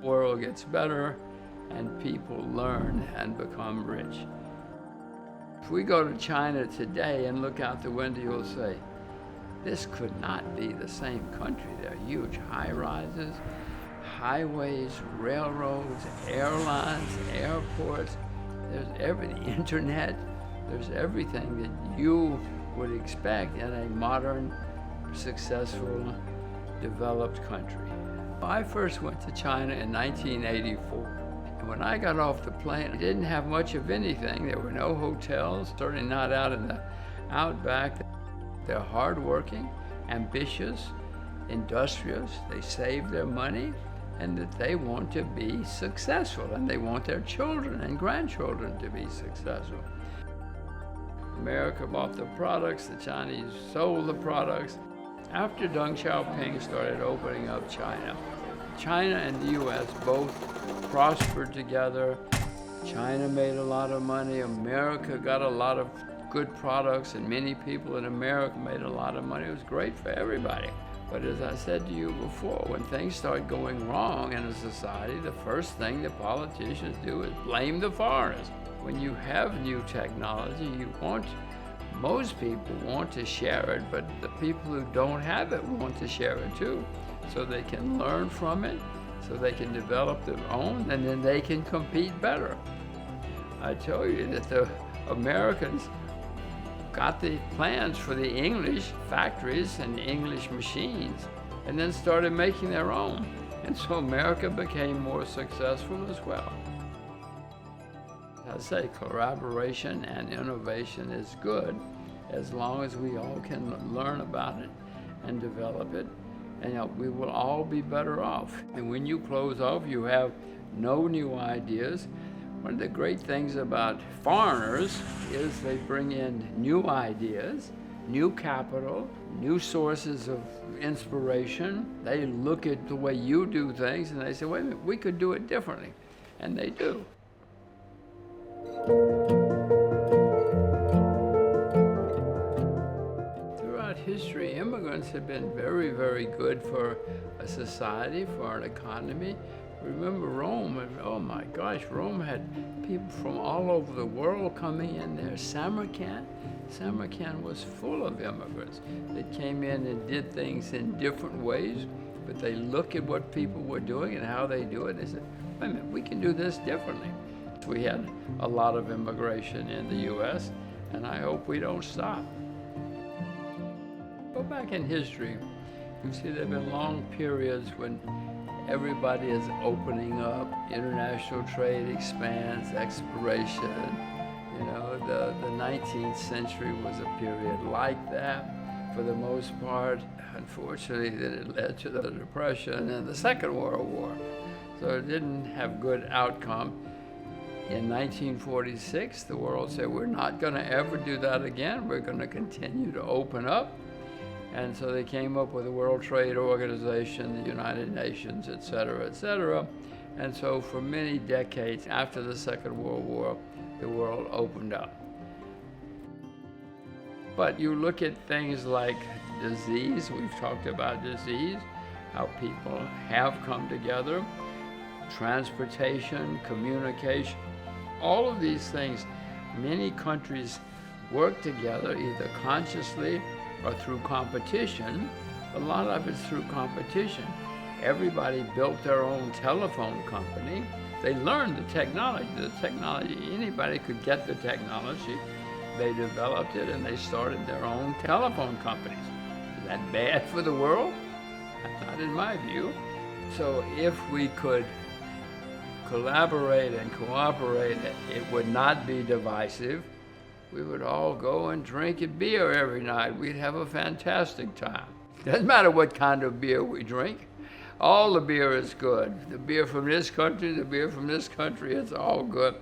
The world gets better and people learn and become rich. If we go to China today and look out the window, you'll say, this could not be the same country. There are huge high-rises, highways, railroads, airlines, airports. There's the internet. There's everything that you would expect in a modern, successful, developed country. I first went to China in 1984. And when I got off the plane, I didn't have much of anything. There were no hotels, certainly not out in the outback. They're hardworking, ambitious, industrious. They save their money, and that they want to be successful, and they want their children and grandchildren to be successful. America bought the products, the Chinese sold the products. After Deng Xiaoping started opening up China, China and the U.S. both prospered together. China made a lot of money. America got a lot of good products, and many people in America made a lot of money. It was great for everybody. But as I said to you before, when things start going wrong in a society, the first thing the politicians do is blame the foreigners. When you have new technology, most people want to share it, but the people who don't have it want to share it too, so they can learn from it, so they can develop their own, and then they can compete better. I tell you that the Americans got the plans for the English factories and English machines, and then started making their own. And so America became more successful as well. I say collaboration and innovation is good as long as we all can learn about it and develop it, and we will all be better off. And when you close off, you have no new ideas. One of the great things about foreigners is they bring in new ideas, new capital, new sources of inspiration. They look at the way you do things and they say, wait a minute, we could do it differently. And they do. Throughout history, immigrants have been very, very good for a society, for an economy. Remember Rome, oh my gosh, Rome had people from all over the world coming in there. Samarkand was full of immigrants that came in and did things in different ways, but they look at what people were doing and how they do it, and they said, wait a minute, we can do this differently. We had a lot of immigration in the U.S., and I hope we don't stop. Go back in history, you see there have been long periods when everybody is opening up, international trade expands, exploration. You know, the 19th century was a period like that for the most part. Unfortunately, that it led to the Depression and the Second World War. So it didn't have good outcome. In 1946, the world said, we're not going to ever do that again. We're going to continue to open up. And so they came up with the World Trade Organization, the United Nations, et cetera, et cetera. And so for many decades after the Second World War, the world opened up. But you look at things like disease, we've talked about disease, how people have come together, transportation, communication, all of these things, many countries work together either consciously or through competition. A lot of it's through competition. Everybody built their own telephone company. They learned the technology. Anybody could get the technology. They developed it and they started their own telephone companies. Is that bad for the world? Not in my view. So if we could collaborate and cooperate, it would not be divisive. We would all go and drink a beer every night. We'd have a fantastic time. Doesn't matter what kind of beer we drink. All the beer is good. The beer from this country, the beer from this country, it's all good.